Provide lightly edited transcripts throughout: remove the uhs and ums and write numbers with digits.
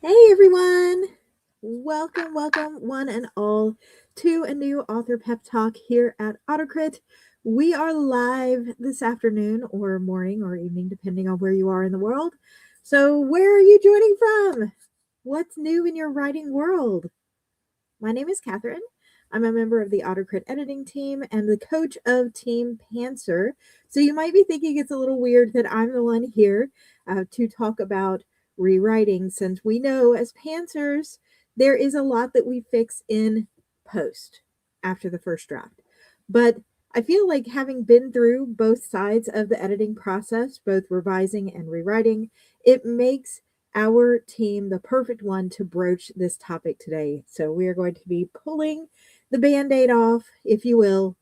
Hey everyone! Welcome, one and all, to a new Author Pep Talk here at AutoCrit. We are live this afternoon, or morning, or evening, depending on where you are in the world. So, where are you joining from? What's new in your writing world? My name is Katherine. I'm a member of the AutoCrit editing team and the coach of Team Pantser. So you might be thinking it's a little weird that I'm the one here to talk about rewriting, since we know as Pantsers, there is a lot that we fix in post after the first draft. But I feel like, having been through both sides of the editing process, both revising and rewriting, it makes our team the perfect one to broach this topic today. So we are going to be pulling the band-aid off, if you will,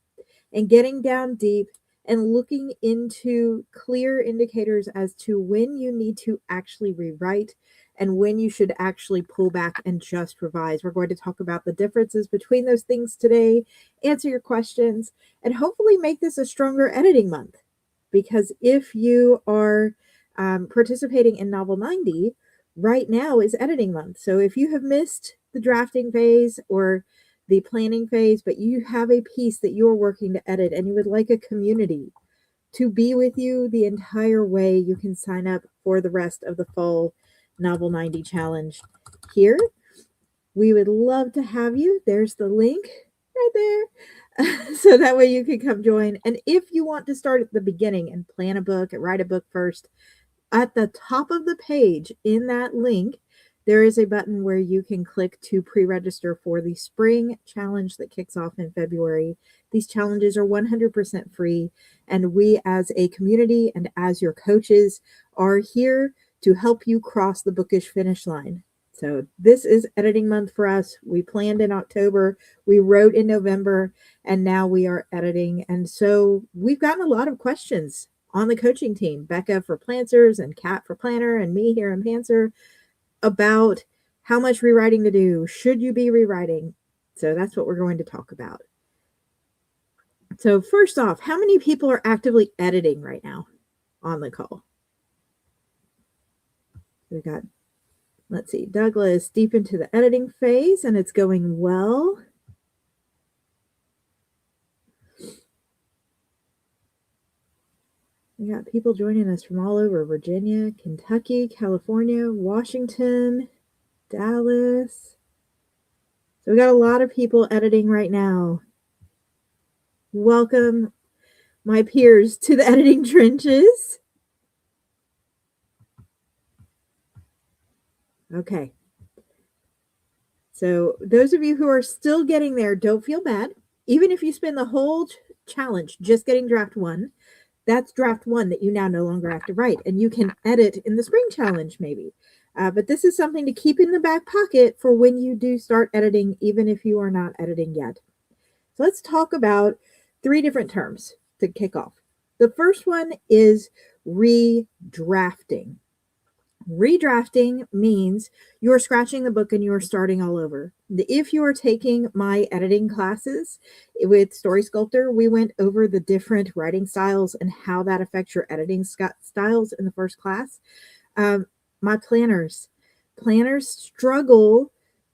and getting down deep and looking into clear indicators as to when you need to actually rewrite and when you should actually pull back and just revise. We're going to talk about the differences between those things today, answer your questions, and hopefully make this a stronger editing month. Because if you are participating in Novel 90, right now is editing month. So if you have missed the drafting phase or the planning phase, but you have a piece that you're working to edit and you would like a community to be with you the entire way, you can sign up for the rest of the fall Novel 90 challenge here. We would love to have you. There's the link right there. So that way you can come join. And if you want to start at the beginning and plan a book and write a book first, at the top of the page in that link, there is a button where you can click to pre-register for the spring challenge that kicks off in February. These challenges are 100% free, and we as a community and as your coaches are here to help you cross the bookish finish line. So this is editing month for us. We planned in October, we wrote in November, and now we are editing. And so we've gotten a lot of questions on the coaching team, Becca for Plantsers and Kat for Planner and me here in Pantser, about how much rewriting to do. Should you be rewriting? So that's what we're going to talk about. So first off, how many people are actively editing right now on the call? We got, let's see, Douglas deep into the editing phase, and it's going well. We got people joining us from all over: Virginia, Kentucky, California, Washington, Dallas. So we got a lot of people editing right now. Welcome, my peers, to the editing trenches. Okay. So those of you who are still getting there, don't feel bad. Even if you spend the whole challenge just getting draft one, that's draft one that you now no longer have to write, and you can edit in the spring challenge maybe. But this is something to keep in the back pocket for when you do start editing, even if you are not editing yet. So let's talk about 3 different terms to kick off. The first one is redrafting. Redrafting means you're scratching the book and you're starting all over. If you are taking my editing classes with Story Sculptor, we went over the different writing styles and how that affects your editing styles in the first class. My planners struggle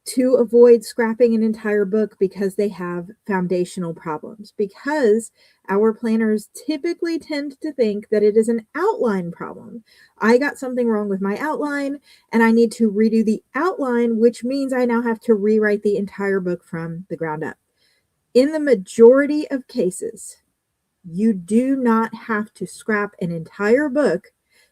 to avoid scrapping an entire book because they have foundational problems, because our planners typically tend to think that it is an outline problem. I got something wrong with my outline and I need to redo the outline, which means I now have to rewrite the entire book from the ground up. In the majority of cases, you do not have to scrap an entire book,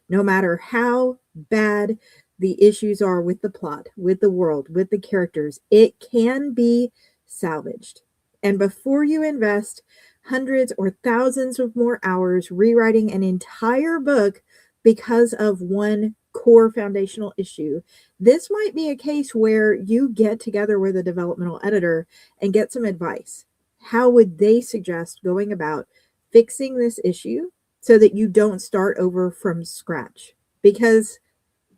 no matter how bad the issues are with the plot, with the world, with the characters. It can be salvaged. And before you invest hundreds or thousands of more hours rewriting an entire book because of one core foundational issue, this might be a case where you get together with a developmental editor and get some advice. How would they suggest going about fixing this issue so that you don't start over from scratch? Because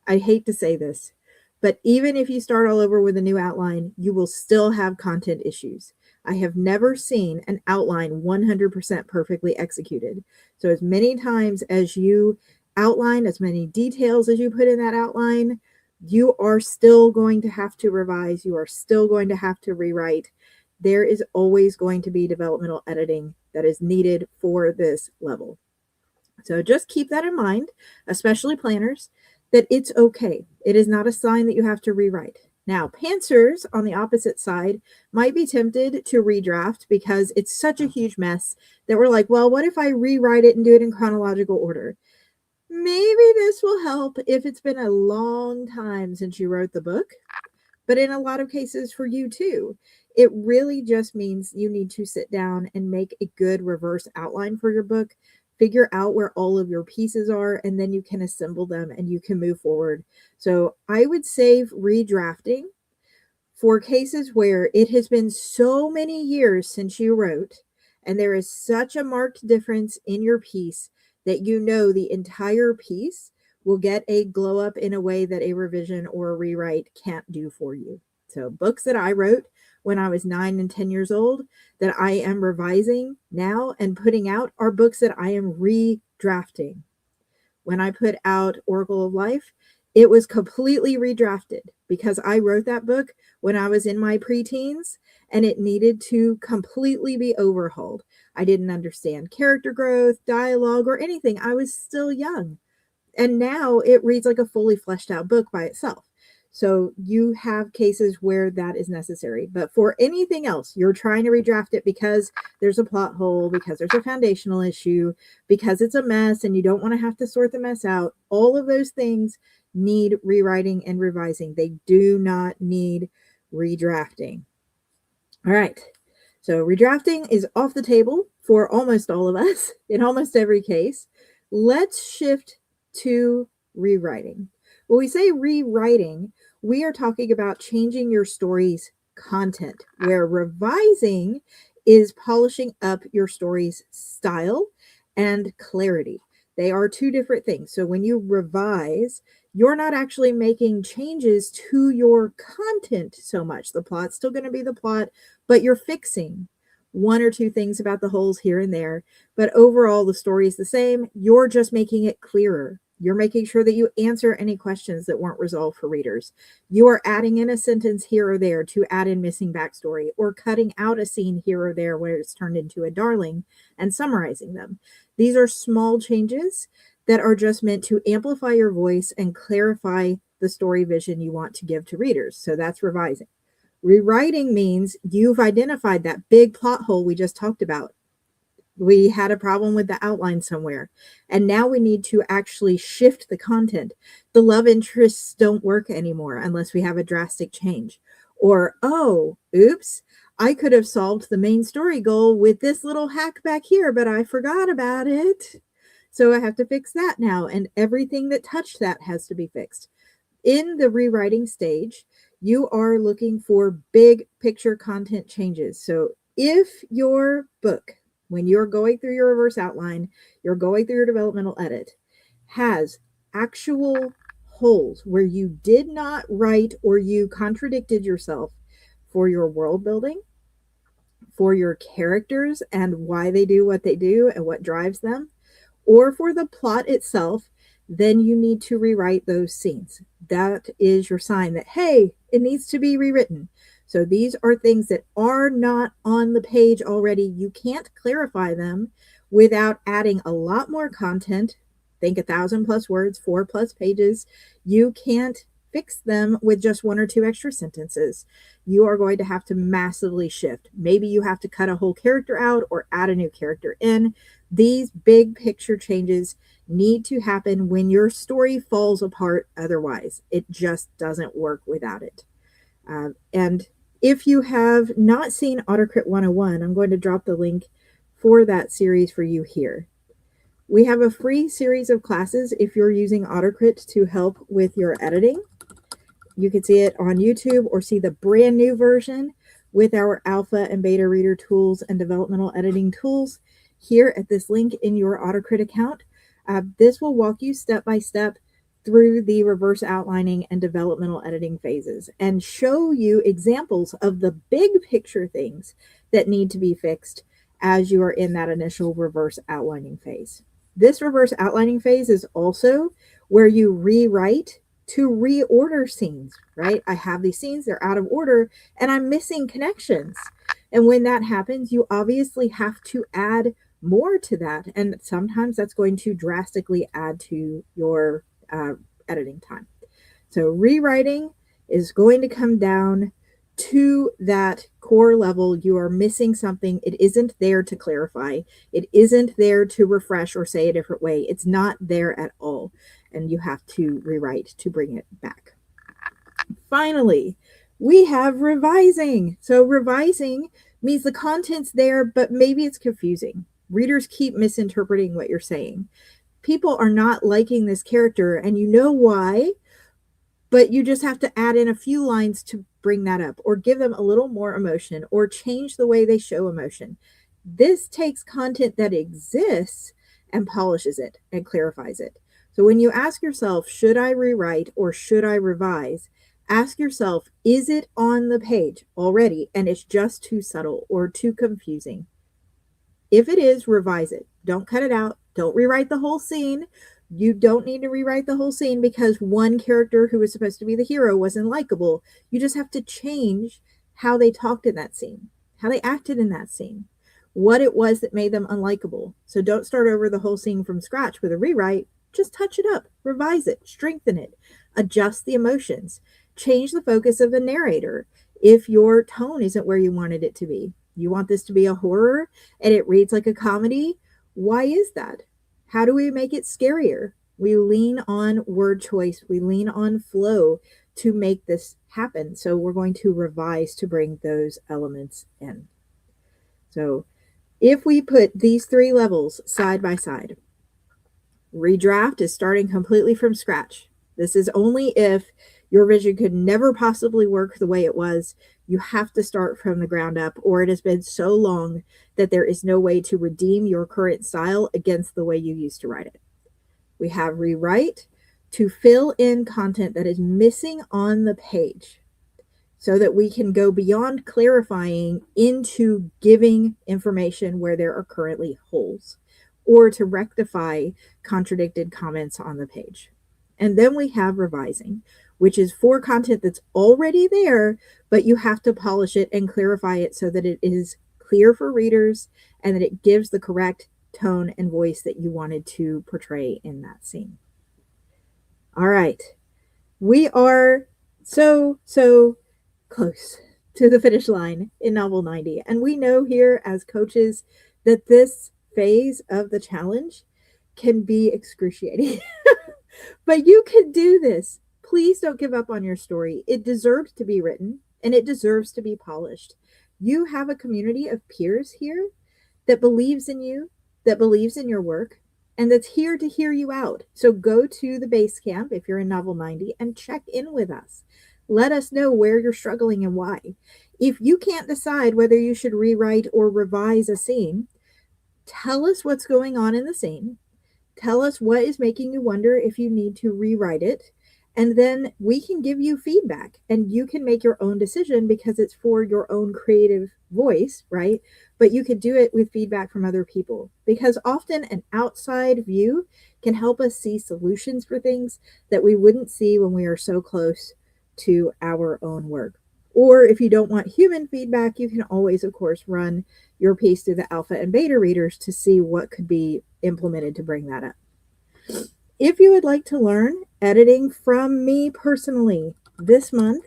I hate to say this, but even if you start all over with a new outline, you will still have content issues. I have never seen an outline 100% perfectly executed. So as many times as you outline, as many details as you put in that outline, You are still going to have to revise. You are still going to have to rewrite. There is always going to be developmental editing that is needed for this level. So just keep that in mind, especially planners, that it's okay. It is not a sign that you have to rewrite. Now, pantsers on the opposite side might be tempted to redraft because it's such a huge mess that we're like, well, what if I rewrite it and do it in chronological order? Maybe this will help if it's been a long time since you wrote the book, but in a lot of cases for you too. It really just means you need to sit down and make a good reverse outline for your book, figure out where all of your pieces are, and then you can assemble them and you can move forward. So I would save redrafting for cases where it has been so many years since you wrote, and there is such a marked difference in your piece that you know the entire piece will get a glow up in a way that a revision or a rewrite can't do for you. So, books that I wrote when I was 9 and 10 years old that I am revising now and putting out are books that I am redrafting. When I put out Oracle of Life, it was completely redrafted because I wrote that book when I was in my preteens and it needed to completely be overhauled. I didn't understand character growth, dialogue, or anything. I was still young. And now it reads like a fully fleshed out book by itself. So you have cases where that is necessary. But for anything else, you're trying to redraft it because there's a plot hole, because there's a foundational issue, because it's a mess and you don't want to have to sort the mess out. All of those things need rewriting and revising. They do not need redrafting. All right. So redrafting is off the table for almost all of us in almost every case. Let's shift to rewriting. When we say rewriting, we are talking about changing your story's content, where revising is polishing up your story's style and clarity. They are two different things. So when you revise, you're not actually making changes to your content so much. The plot's still going to be the plot, but you're fixing one or two things about the holes here and there. But overall, the story is the same. You're just making it clearer. You're making sure that you answer any questions that weren't resolved for readers. You are adding in a sentence here or there to add in missing backstory, or cutting out a scene here or there where it's turned into a darling and summarizing them. These are small changes that are just meant to amplify your voice and clarify the story vision you want to give to readers. So that's revising. Rewriting means you've identified that big plot hole we just talked about. We had a problem with the outline somewhere, and now we need to actually shift the content. The love interests don't work anymore unless we have a drastic change. Or, oh, oops, I could have solved the main story goal with this little hack back here, but I forgot about it. So I have to fix that now, and everything that touched that has to be fixed. In the rewriting stage, you are looking for big picture content changes. So if your book, when you're going through your reverse outline, you're going through your developmental edit, has actual holes where you did not write or you contradicted yourself for your world building, for your characters and why they do what they do and what drives them, or for the plot itself, then you need to rewrite those scenes. That is your sign that, hey, it needs to be rewritten. So these are things that are not on the page already. You can't clarify them without adding a lot more content. Think 1,000 plus words, 4 plus pages. You can't fix them with just 1 or 2 extra sentences. You are going to have to massively shift. Maybe you have to cut a whole character out or add a new character in. These big picture changes need to happen when your story falls apart. Otherwise, it just doesn't work without it. And if you have not seen AutoCrit 101, I'm going to drop the link for that series for you here. We have a free series of classes if you're using AutoCrit to help with your editing. You can see it on YouTube or see the brand new version with our alpha and beta reader tools and developmental editing tools here at this link in your AutoCrit account. This will walk you step by step through the reverse outlining and developmental editing phases and show you examples of the big picture things that need to be fixed as you are in that initial reverse outlining phase. This reverse outlining phase is also where you rewrite to reorder scenes, right? I have these scenes, they're out of order, and I'm missing connections. And when that happens, you obviously have to add more to that. And sometimes that's going to drastically add to your editing time. So rewriting is going to come down to that core level. You are missing something. It isn't there to clarify. It isn't there to refresh or say a different way. It's not there at all. And you have to rewrite to bring it back. Finally, we have revising. So revising means the content's there, but maybe it's confusing. Readers keep misinterpreting what you're saying. People are not liking this character, and you know why, but you just have to add in a few lines to bring that up, or give them a little more emotion, or change the way they show emotion. This takes content that exists and polishes it and clarifies it. So when you ask yourself, should I rewrite or should I revise? Ask yourself, is it on the page already and it's just too subtle or too confusing? If it is, revise it. Don't cut it out. Don't rewrite the whole scene. You don't need to rewrite the whole scene because one character who was supposed to be the hero wasn't likable. You just have to change how they talked in that scene, how they acted in that scene, what it was that made them unlikable. So don't start over the whole scene from scratch with a rewrite. Just touch it up, revise it, strengthen it, adjust the emotions, change the focus of the narrator if your tone isn't where you wanted it to be. You want this to be a horror and it reads like a comedy. Why is that? How do we make it scarier? We lean on word choice. We lean on flow to make this happen. So we're going to revise to bring those elements in. So if we put these three levels side by side, redraft is starting completely from scratch. This is only if your vision could never possibly work the way it was. You have to start from the ground up, or it has been so long that there is no way to redeem your current style against the way you used to write it. We have rewrite to fill in content that is missing on the page so that we can go beyond clarifying into giving information where there are currently holes, or to rectify contradicted comments on the page. And then we have revising, which is for content that's already there, but you have to polish it and clarify it so that it is clear for readers and that it gives the correct tone and voice that you wanted to portray in that scene. All right. We are so close to the finish line in novel 90. And we know here as coaches that this phase of the challenge can be excruciating. But you can do this. Please don't give up on your story. It deserves to be written and it deserves to be polished. You have a community of peers here that believes in you, that believes in your work, and that's here to hear you out. So go to the base camp if you're in novel 90 and check in with us. Let us know where you're struggling and why. If you can't decide whether you should rewrite or revise a scene, tell us what's going on in the scene. Tell us what is making you wonder if you need to rewrite it. And then we can give you feedback and you can make your own decision because it's for your own creative voice, right? But you could do it with feedback from other people because often an outside view can help us see solutions for things that we wouldn't see when we are so close to our own work. Or if you don't want human feedback, you can always, of course, run your piece through the alpha and beta readers to see what could be implemented to bring that up. If you would like to learn editing from me personally, this month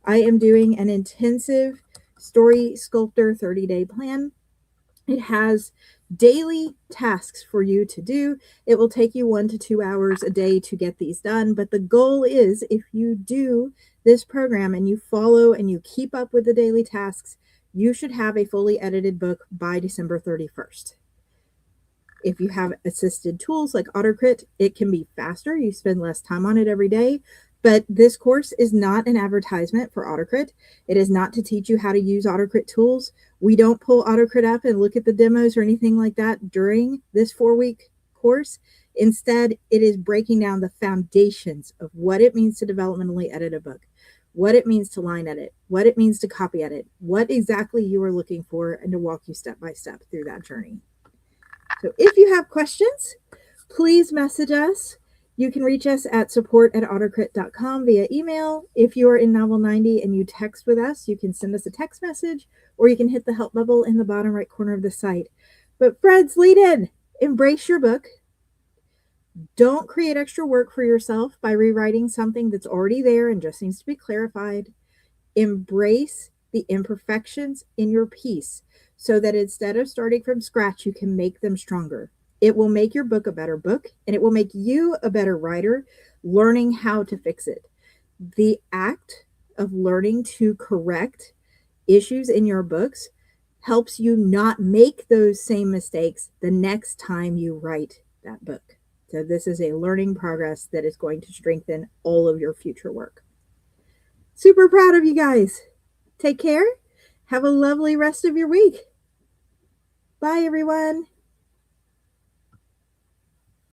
I am doing an intensive Story Sculptor 30-day plan. It has daily tasks for you to do. It will take you 1 to 2 hours a day to get these done. But the goal is if you do this program and you follow and you keep up with the daily tasks, you should have a fully edited book by December 31st. If you have assisted tools like AutoCrit, it can be faster. You spend less time on it every day. But this course is not an advertisement for AutoCrit. It is not to teach you how to use AutoCrit tools. We don't pull AutoCrit up and look at the demos or anything like that during this 4-week course. Instead, it is breaking down the foundations of what it means to developmentally edit a book, what it means to line edit, what it means to copy edit, what exactly you are looking for, and to walk you step by step through that journey. So if you have questions, please message us. You can reach us at support@autocrit.com via email. If you are in Novel 90 and you text with us, you can send us a text message, or you can hit the help bubble in the bottom right corner of the site. But Fred's lead in. Embrace your book. Don't create extra work for yourself by rewriting something that's already there and just needs to be clarified. Embrace the imperfections in your piece so that instead of starting from scratch, you can make them stronger. It will make your book a better book, and it will make you a better writer learning how to fix it. The act of learning to correct issues in your books helps you not make those same mistakes the next time you write that book. So this is a learning progress that is going to strengthen all of your future work. Super proud of you guys. Take care. Have a lovely rest of your week. Bye, everyone.